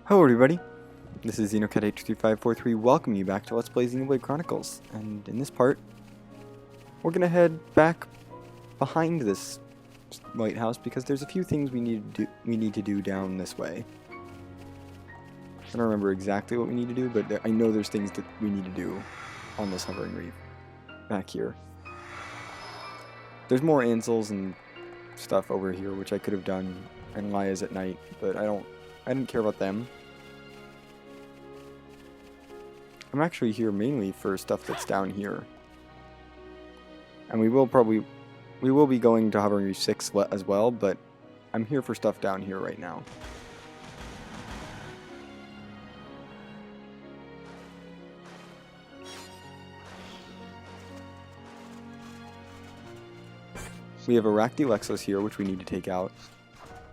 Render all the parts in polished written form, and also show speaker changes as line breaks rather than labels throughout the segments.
Hello everybody, this is XenoCat83543 welcoming you back to Let's Play Xenoblade Chronicles, and in this part, we're gonna head back behind this lighthouse because there's a few things we need to do down this way. I don't remember exactly what we need to do, but I know there's things that we need to do on this hovering reef back here. There's more Ansels and stuff over here which I could have done, and Lias at night, but I didn't care about them. I'm actually here mainly for stuff that's down here. And we will be going to Hovering Reef 6 as well, but I'm here for stuff down here right now. We have a Rakdilexos here, which we need to take out.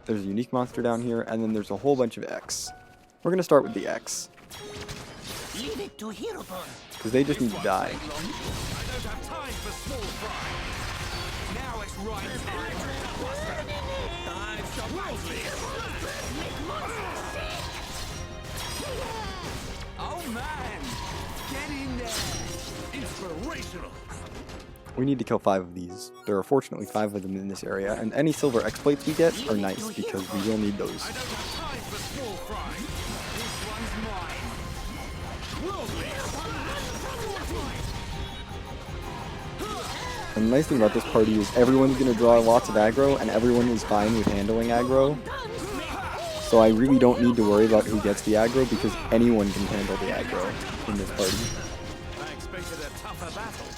There's a unique monster down here, and then there's a whole bunch of X. We're going to start with the X. Because they just need to die.
Oh man, get in there. Inspirational.
We need to kill 5 of these. There are fortunately 5 of them in this area, and any silver X-plates we get are nice because we will need those. And the nice thing about this party is everyone's going to draw lots of aggro, and everyone is fine with handling aggro. So I really don't need to worry about who gets the aggro because anyone can handle the aggro in this party.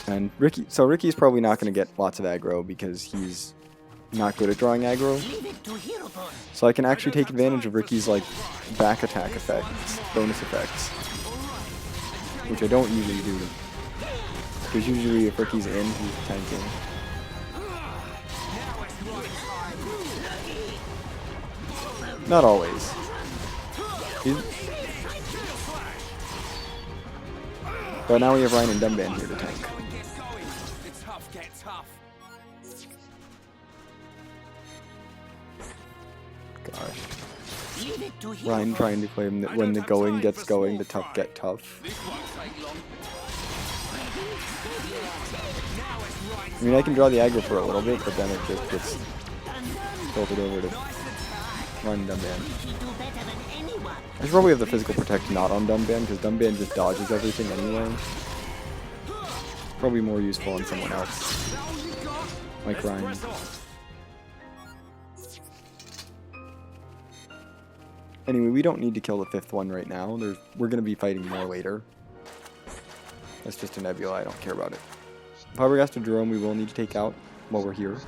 And Ricky's probably not going to get lots of aggro because he's not good at drawing aggro. So I can actually take advantage of Ricky's like back attack effects, bonus effects, which I don't usually do. Because usually if Ricky's in, he's tanking. Not always. But now we have Ryan and Dumban here to tank. Gosh. Ryan trying to claim that when the going gets going, the tough get tough. I mean, I can draw the aggro for a little bit, but then it just gets tilted over to Ryan and Dumban. I should probably have the physical protect not on Dumban, because Dumban just dodges everything anyway. Probably more useful on someone else, like Ryan. Anyway, we don't need to kill the 5th one right now. We're going to be fighting more later. That's just a nebula, I don't care about it. Fabregas Jerome we will need to take out while we're here.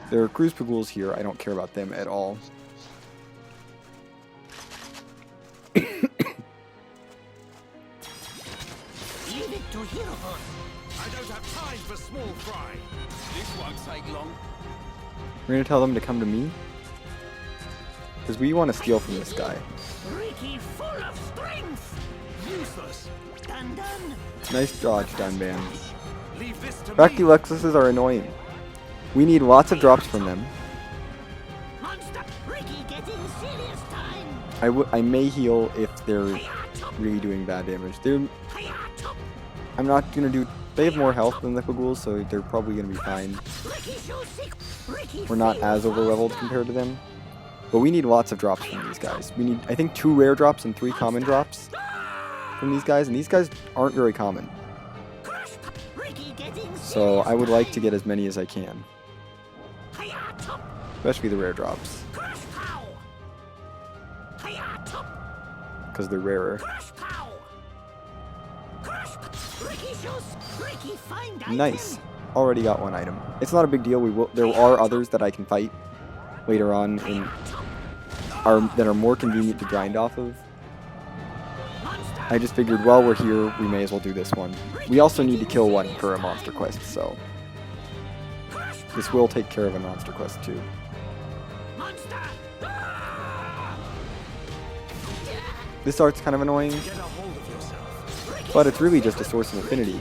There are Cruz Paguls here, I don't care about them at all. We're gonna tell them to come to me, because we want to steal from this guy. Nice dodge, Dunban. Rakdilexuses are annoying. We need lots of drops from them. I may heal if they're really doing bad damage. I'm not gonna do. They have more health than the Paguls, so they're probably gonna be fine. We're not as over-leveled compared to them. But we need lots of drops from these guys. We need, I think, 2 rare drops and 3 common drops from these guys, and these guys aren't very common. So I would like to get as many as I can. Especially the rare drops. Because they're rarer. Nice. Already got 1 item. It's not a big deal. There are others that I can fight later on that are more convenient to grind off of. I just figured while we're here, we may as well do this one. We also need to kill 1 for a monster quest, so this will take care of a monster quest too. This art's kind of annoying, but it's really just a source of affinity.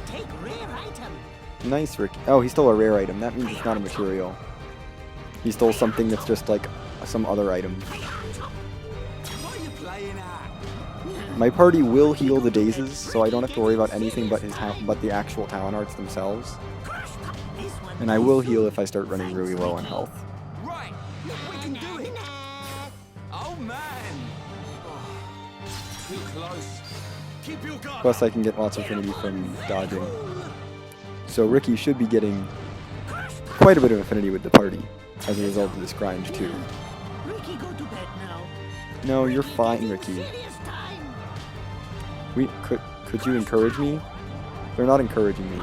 Nice, Rick. Oh, he stole a rare item. That means it's not a material. He stole something that's just like some other item.
What are you playing at?
My party will heal the dazes, so I don't have to worry about anything but but the actual talent arts themselves. And I will heal if I start running really low on health.
Right, we can do it. Oh man. Oh, too close. Keep your guard.
Plus I can get lots of affinity from dodging. So Ricky should be getting quite a bit of affinity with the party as a result of this grind too.
Ricky, go to bed now.
No, you're fine, Ricky.
Serious time.
Could you encourage me? They're not encouraging me.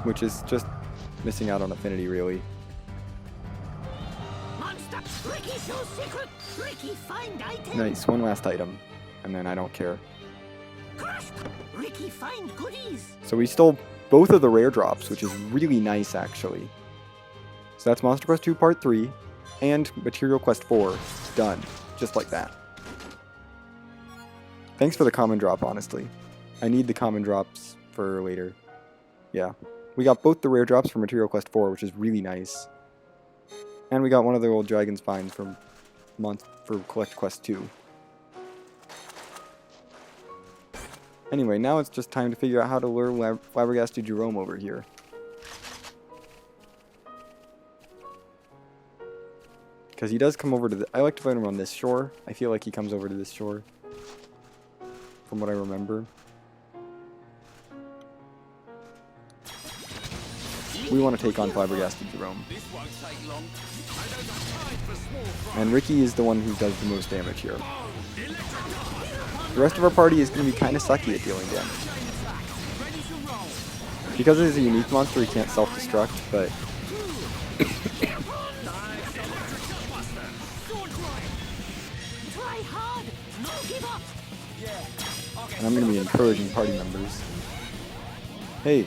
Which is just missing out on affinity, really.
Monster. Ricky, show secret. Ricky, find item.
Nice, one last item, and then I don't care.
Ricky, find goodies.
So we stole both of the rare drops, which is really nice, actually. So that's Monster Quest 2 Part 3, and Material Quest 4, done, just like that. Thanks for the common drop, honestly. I need the common drops for later. Yeah. We got both the rare drops for Material Quest 4, which is really nice. And we got one of the old dragon spines for Collect Quest 2. Anyway, now it's just time to figure out how to lure Flabbergasted Jerome over here. Because he does come over to the... I like to fight him on this shore. I feel like he comes over to this shore. From what I remember. We want to take on Flabbergasted Jerome.
This won't take long. I don't have time for small fry.
And Ricky is the one who does the most damage here. The rest of our party is going to be kind of sucky at dealing damage.
Ready to roll.
Because it is a unique monster, he can't self-destruct, but...
Try hard. No give up.
And I'm going to be encouraging party members. Hey.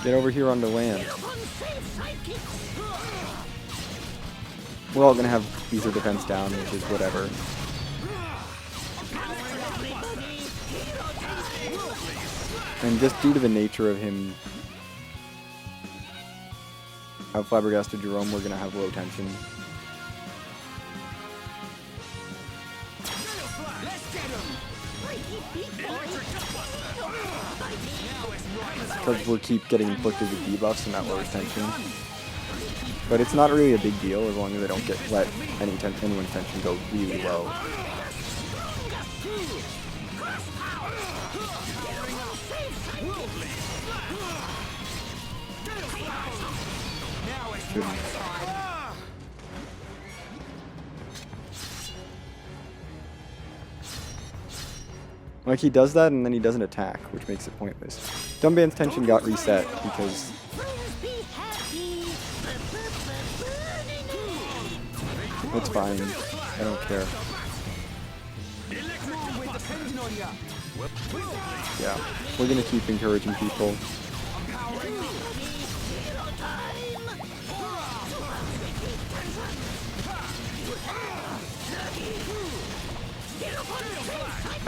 Get over here onto land.
Upon safe sidekick.
We're all going to have Ether defense down, which is whatever. And just due to the nature of him, of Flabbergasted Jerome, we're going to have low tension.
Let's get him.
Ricky, big boy.
Because we'll keep getting inflicted with debuffs and that lowers tension. But it's not really a big deal as long as I don't let anyone's tension go really low. Shouldn't. Like, he does that and then he doesn't attack, which makes it pointless. Dumband's tension got reset because it's fine. I don't care.
We're depending on ya.
Yeah, we're gonna keep encouraging people.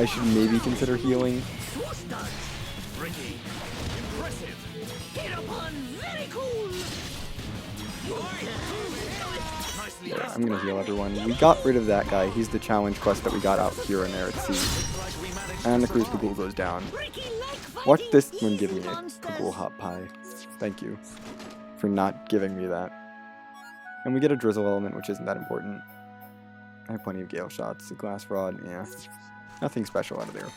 I should maybe consider healing.
Ricky, impressive.
Get upon very cool.
Nicely
Yeah, I'm gonna heal everyone. We got rid of that guy. He's the challenge quest that we got out here and there at sea. And the Cruise Pagul goes down. Watch this one give me a Pagul hot pie. Thank you for not giving me that. And we get a drizzle element, which isn't that important. I have plenty of gale shots. The glass rod, yeah. Nothing special out of there.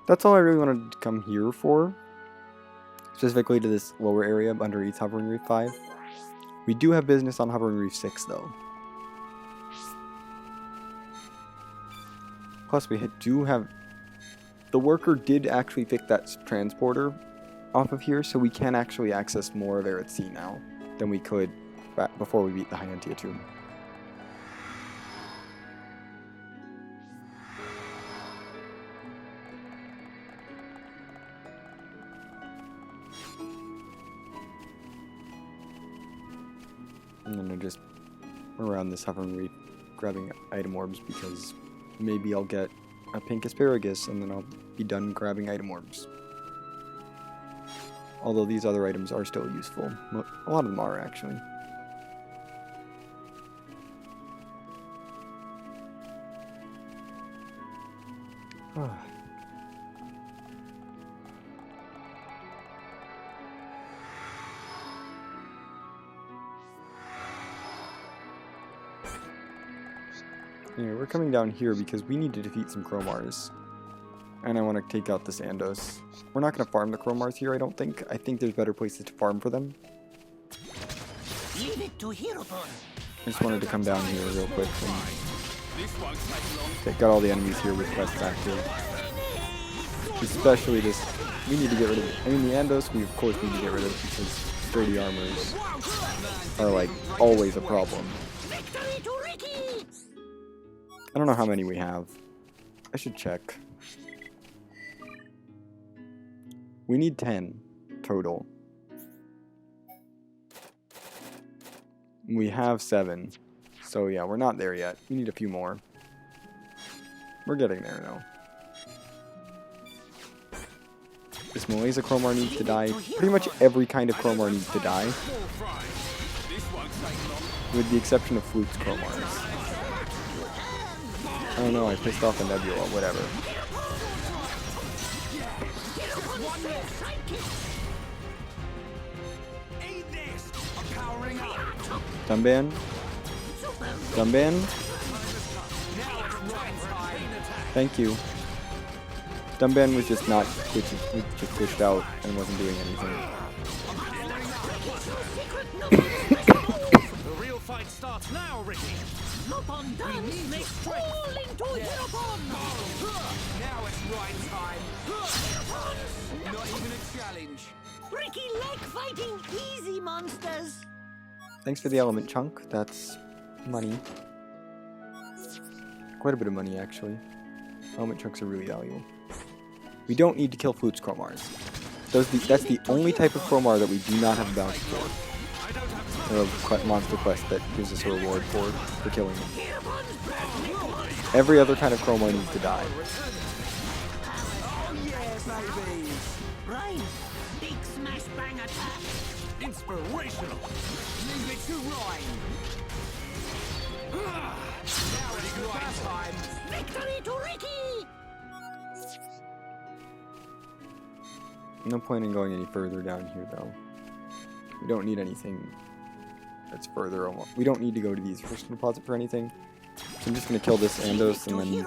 That's all I really wanted to come here for. Specifically to this lower area under Eats Hovering Reef 5. We do have business on Hovering Reef 6 though. Plus we do have... The worker did actually pick that transporter off of here, so we can actually access more of Air at Sea now than we could back before we beat the Hyantia Tomb. And then I just around this Hovering Reef grabbing item orbs because maybe I'll get a pink asparagus, and then I'll be done grabbing item orbs. Although these other items are still useful. A lot of them are, actually. Anyway, we're coming down here because we need to defeat some Chromars. And I want to take out this Andos. We're not going to farm the Chromars here, I don't think. I think there's better places to farm for them.
Leave it to Heropon.
I just wanted to come down here real quick and got all the enemies here with quests active. Especially this, we need to get rid of it. I mean, the Andos we of course need to get rid of because sturdy armors are like always a problem.
Victory to Ricky!
I don't know how many we have. I should check. We need 10 total. We have 7. So yeah, we're not there yet. We need a few more. We're getting there though. This Malaysia Chromar needs to die. Pretty much every kind of Chromar needs to die. With the exception of Fluke's Chromars. I don't know, I pissed off a Nebula, whatever. Dumban? Dumban? Thank you. Dumban was just not just pushed out and wasn't doing anything.
The real fight starts now, Ricky.
Lupon dance makes fall into Heropon!
Now it's right time. Not even a challenge.
Ricky like fighting easy monsters!
Thanks for the element chunk. That's money. Quite a bit of money, actually. Element chunks are really valuable. We don't need to kill Flute's Chromars. That's the only type of Chromar that we do not have a bounty for. Or a monster quest that gives us a reward for killing them. Every other kind of Chromar needs to die.
Oh yes, baby.
Right, big smash bang attack!
Inspirational. Leave it to Ryan. Now it's right time.
Victory to Ricky!
No point in going any further down here, though. We don't need anything that's further almost. We don't need to go to these first deposit for anything. So I'm just going to kill this Andos, and then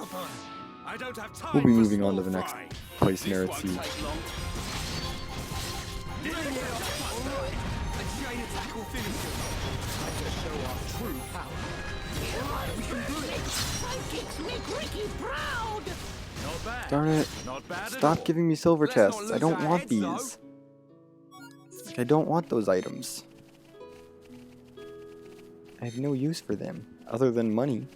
I don't have time
we'll be
for
moving on to
small
the next
fry.
place in
This
Arid
won't
Siege.
take long. A chain attack will finish him. Time to show our true power.
Sidekicks make Ricky proud!
Not bad.
Darn it.
Not bad at all.
Stop giving me silver
Let's not
chests. I
lose
don't
our
want
heads,
these.
though.
Like, I don't want those items. I have no use for them, other than money.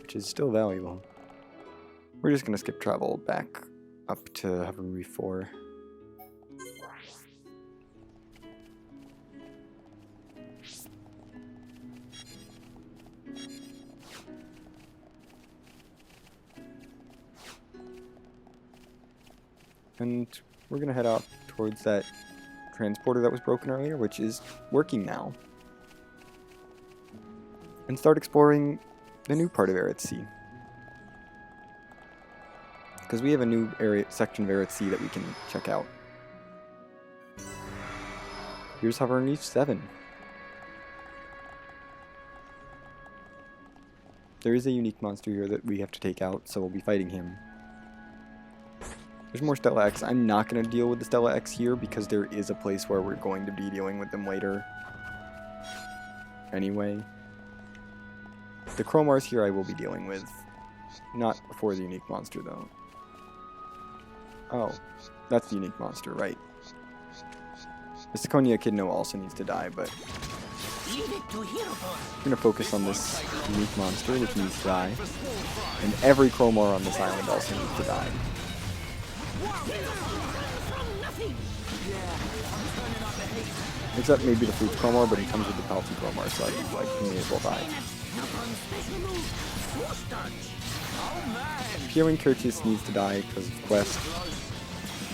Which is still valuable. We're just gonna skip travel back up to Heavenly 4. And we're gonna head out towards that transporter that was broken earlier, which is working now. And start exploring the new part of Arid Sea. Because we have a new section of Arid Sea that we can check out. Here's Hovering Reach 7. There is a unique monster here that we have to take out, so we'll be fighting him. There's more Stella X. I'm not going to deal with the Stella X here because there is a place where we're going to be dealing with them later. Anyway. The Chromars here I will be dealing with. Not before the unique monster though. Oh, that's the unique monster, right. The Seconia Echidna also needs to die, but
Leave it to Heropon!
we're going to focus on this unique monster, which needs to die. And every Chromar on this island also needs to die.
From nothing!
Except maybe the Fruits Chromar, but he comes with the Palsy Chromar, so I like he may as well die.
Heropon's special move, Force Dodge!
Oh man!
Pierin Curtius needs to die because of Quest.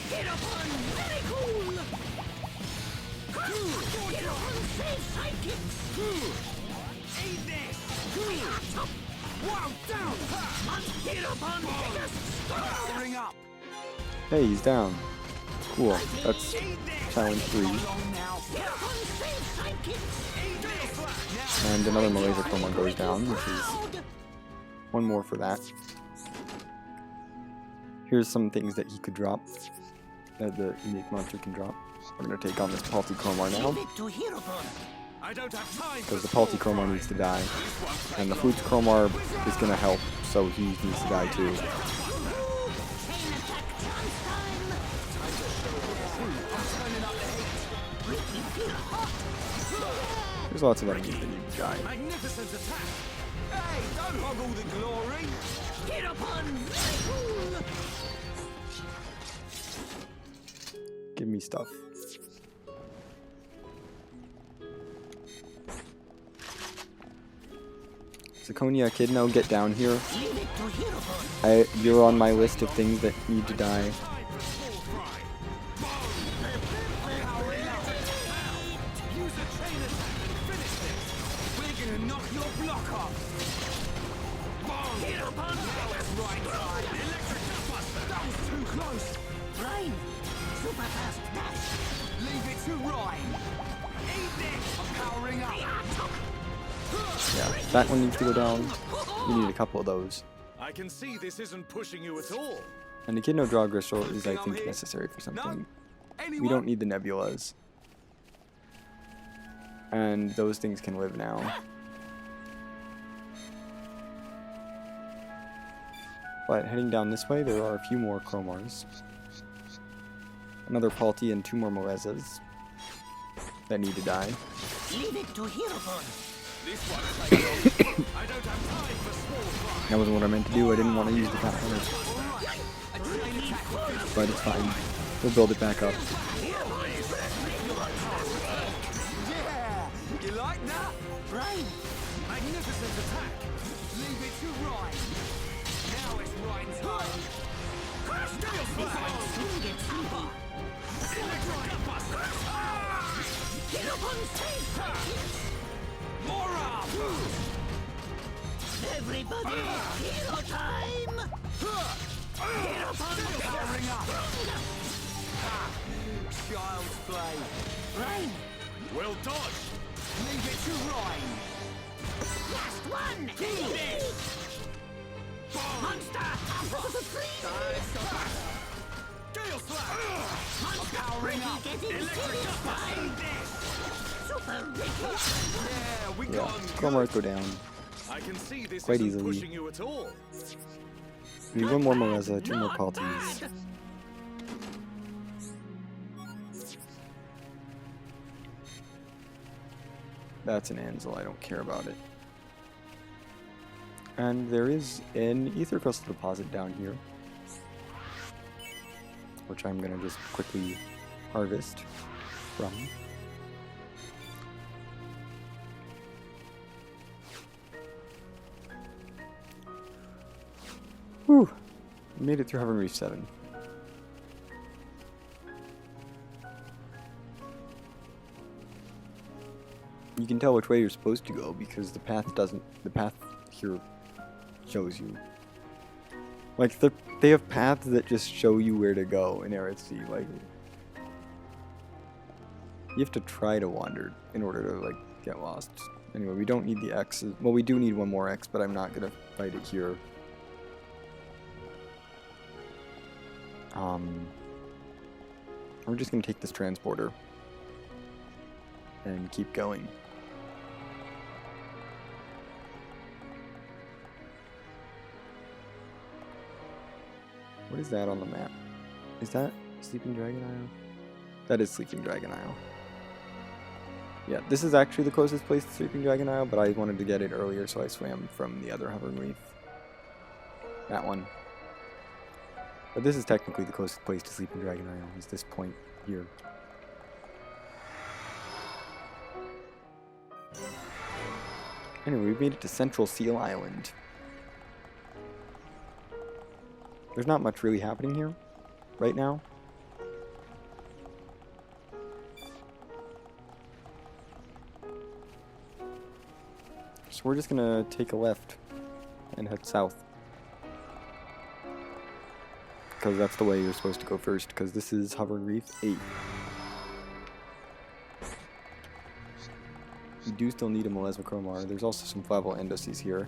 Get up on very cool. Get up on safe sidekicks.
Eat this!
Wow, down. Get up on biggest.
Powering up!
Hey, he's down. Cool. That's
Eat this!
challenge 3.
Long now.
Get up on safe sidekicks.
Eat this! Now.
And another Malaysia Chromar goes down, which is
Proud.
one more for that. Here's some things that he could drop, that the unique monster can drop. We're going to take on this Palti Chromar now,
Leave it to Herobrine.
I don't have time
because
for
the Palti
small
Chromar
fry.
needs to die.
This won't take
And the
long.
Flutes Chromar is going to help, so he needs to die too.
Chain attack chance time. Ricky, feel hot.
There's lots of enemies that need to die.
Magnificent attack! Hey, don't hog all the glory!
Get up on very cool.
Give me stuff. Zaconia Echidna, get down here.
Leave it to Herobrine.
You're on my list of things that need to die.
Time for small fry! Use a chain attack and finish this! We're gonna knock your block off! Boom!
Get up on
Now it's right time! Electric Buster! That was too close!
Rhyme. Super fast dash.
Leave it to Ryan! Eat this! I'm powering up!
Yeah, that one needs to go down. We need a couple of those.
I can see this isn't pushing you at all.
And the Echidna Draw Gristle is, I think, necessary for something.
Anyone?
We don't need the Nebulas. And those things can live now. But heading down this way, there are a few more Chromars. Another Palti and 2 more Malezas that need to die.
Leave it to Herobrine.
This one takes long. I don't have time for small fry.
That wasn't what I meant to do. I didn't want to use the Pathfinder.
Alright, a chain attack will finish.
But it's fine. We'll build it back up.
Yeah! You like that?
Rhyme.
Magnificent attack. Leave it to Ryan. Now it's Ryan's time. Steel Flash.
Soon get sleepy.
Electric Buster. Ah!
Get up on safe sidekicks.
More up!
Everybody, hero time. Get up on the
Powering up! Ha! Child's play.
Rhyme.
Well dodged. Leave it to Ryan.
Last one. Monster. Freeze.
Gale Slash.
Monster.
Powering up.
Getting
Electric
serious
Buster.
time.
Eat this.
Super Ricky.
Yeah, we
Yeah,
got 'em
Chromars
good.
go down.
I can see this
quite
isn't
easily.
pushing you at all.
We need one more Maleza, 2 more
Not
Paltis.
bad.
That's an Ansel, I don't care about it. And there is an Ether Crystal deposit down here, which I'm gonna just quickly harvest from. Whew! We made it through Heaven Reef 7. You can tell which way you're supposed to go because the path doesn't. The path here shows you. Like they have paths that just show you where to go in Arid Sea. Like you have to try to wander in order to like get lost. Anyway, we don't need the X. Well, we do need one more X, but I'm not gonna fight it here. We're just gonna take this transporter and keep going. What is that on the map? Is that Sleeping Dragon Isle? That is Sleeping Dragon Isle. Yeah, this is actually the closest place to Sleeping Dragon Isle, but I wanted to get it earlier, so I swam from the other Hovering Reef. That one. But this is technically the closest place to Sleeping Dragon Isle, is this point here. Anyway, we made it to Central Seal Island. there's not much really happening here right now. So we're just gonna take a left and head south. Because that's the way you're supposed to go first, because this is Hovering Reef 8. You do still need a Melezochromar. There's also some flammable Andoses here.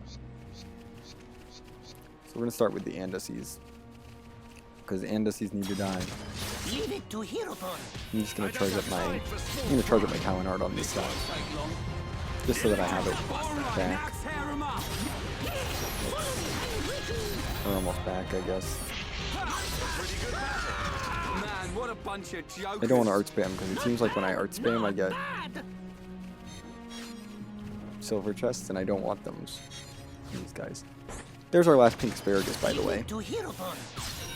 So we're gonna start with the Andoses. Because Andoses need to die.
Leave it to Hirobon.
I'm just gonna charge up my Kalinard on this side. Just so that I have it back. We're almost back, I guess.
Man, what a bunch of jokers.
I don't want to art spam because it seems like when I art spam I get silver chests and I don't want those. These guys. There's our last pink asparagus, by the way.
To Hirobon.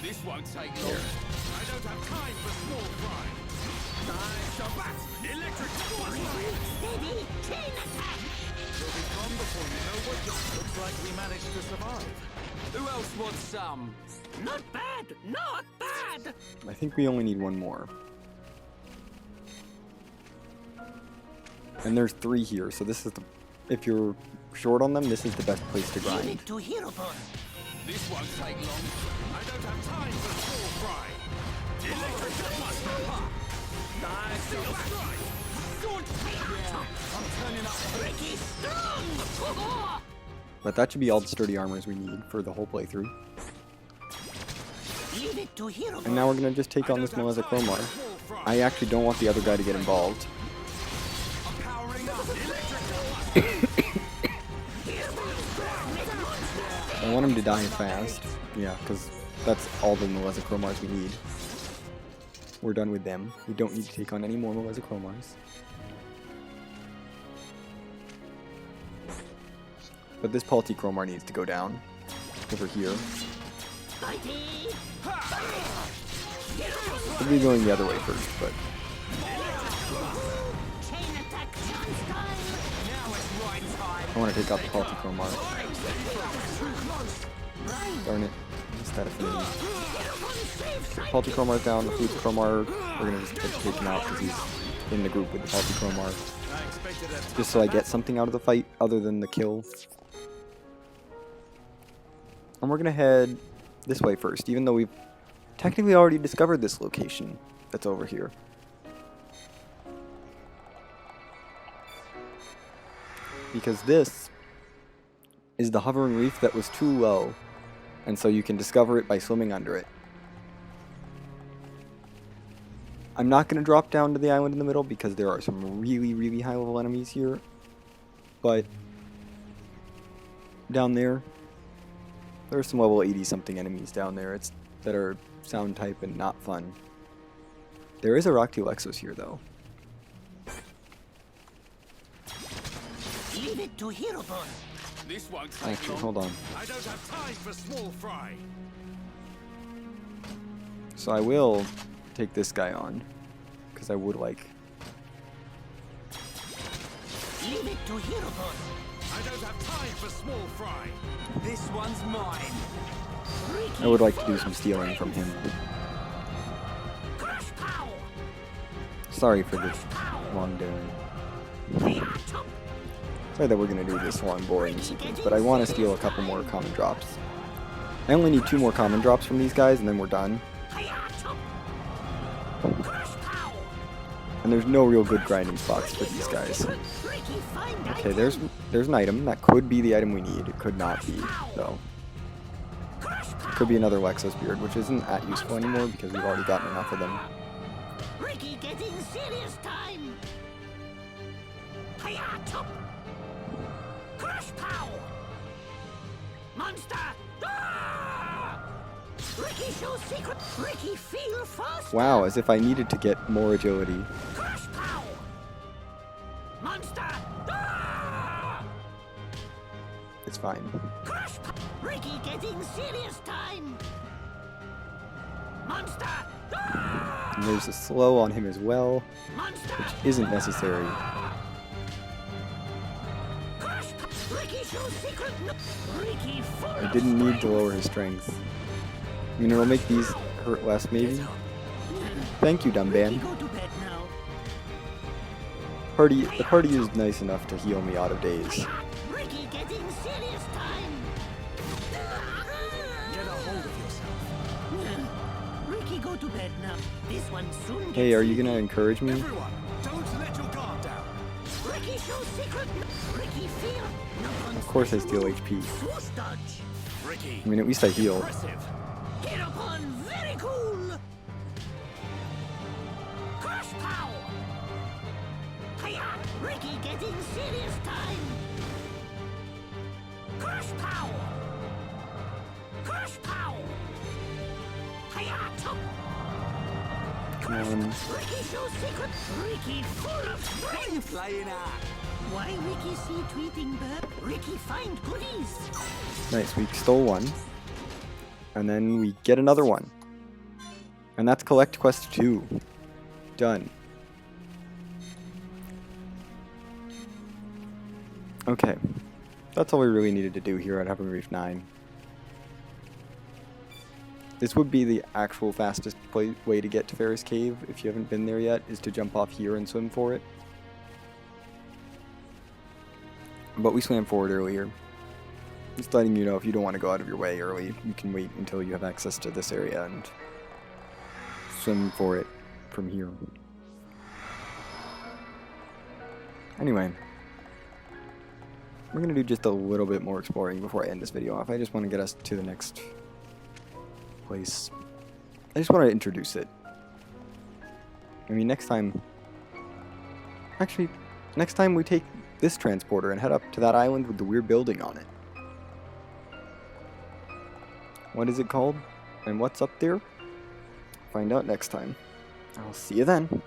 This won't take long. I don't have time for small fry. Shabat! Electric
Steady. Chain attack.
You'll be gone before you know what. Looks like we managed to survive. Who else wants some?
Not bad. Not bad.
I think we only need one more. And there's 3 here, so this is the... If you're short on them, this is the best place to
Leave
grind.
it to Hirobon.
This won't take long. I don't have time for small fry. Electric cluster. Nice little strike. Good. Yeah, I'm turning up.
Ricky strong.
But that should be all the sturdy armors we need for the whole playthrough.
Leave it to Hirobon.
And now we're gonna just take on this Melezochromar. I actually don't want the other guy to get involved.
I'm powering up.
I want him to die fast. Yeah, because that's all the Melezochromars we need. We're done with them. We don't need to take on any more Melezochromars. But this Paltichromar needs to go down. Over here.
Mighty.
We'll be going the other way first, but...
Chain attack. Chance time.
Now it's right time.
I want to take out the Paltichromar. Darn it. Missed that affinity. Paltichromar down, the Flutichromar, we're gonna just take him out because he's in the group with the Paltichromar.
I expected a
Just so I get something out of the fight other than the kill. And we're gonna head this way first, even though we've technically already discovered this location that's over here. Because this is the Hovering Reef that was too low, and so you can discover it by swimming under it. I'm not going to drop down to the island in the middle because there are some really, really high level enemies here, but down there, there are some level 80 something enemies down there that are sound type and not fun. There is a Roctylexos here though.
Leave it to Hirobon.
This won't take
Actually,
long.
hold on.
I don't have time for small fry.
So I will take this guy on, because I would like.
Leave it to Hirobon.
I don't have time for small fry. This one's mine.
I would like to do some stealing from him.
Crush power.
Sorry for this long doing. Sorry that we're gonna do this long boring sequence, but I want to steal a couple more common drops. I only need 2 more common drops from these guys, and then we're done. And there's no real good grinding spots for these guys. Okay, there's an item. That could be the item we need. It could not be, though. It could be another Lexos Beard, which isn't that useful anymore because we've already gotten enough of them.
Ricky getting serious time. Crush power. Monster. Ah! Ricky shows secret. Ricky feel fast.
Wow, as if I needed to get more agility.
Crush power. Monster. Ah!
It's fine.
Crush. Ricky getting serious time. Monster. Ah!
And there's a slow on him as well,
Monster.
which isn't necessary.
Crush. Ricky shows secret. Ricky full
I
of
didn't need to
strength.
lower his strength. I mean, it'll make these hurt less, maybe. Thank you,
Ricky,
Dumban.
go to bed now.
The party is nice enough to heal me out of days.
Ricky getting serious time.
Get a hold of yourself.
Ricky, go to bed now. This one soon.
Hey,
gets
are you gonna
sleepy.
encourage me?
Everyone, don't let your guard down.
Ricky shows secret. Ricky fear.
Of course I steal HP.
Swoosh dodge.
Ricky,
I mean, at least I heal.
impressive.
Hereupon, very cool. Crush pow. Hiya! Ricky getting serious time. Crush pow. Crush pow. Hiya! Chop.
Come on.
Ricky shows secret. Ricky full of strength.
Playing out.
Why Ricky see tweeting bird? Ricky find goodies.
Nice, we stole one. And then we get another one. And that's Collect Quest 2. Done. Okay. That's all we really needed to do here at Hubbing Reef 9. This would be the actual fastest way to get to Ferris Cave, if you haven't been there yet, is to jump off here and swim for it. But we swam for it earlier. Just letting you know, if you don't want to go out of your way early, you can wait until you have access to this area and swim for it from here. Anyway, we're going to do just a little bit more exploring before I end this video off. I just want to get us to the next place. I just want to introduce it. I mean, next time... Actually, next time we take this transporter and head up to that island with the weird building on it. What is it called? And what's up there? Find out next time. I'll see you then.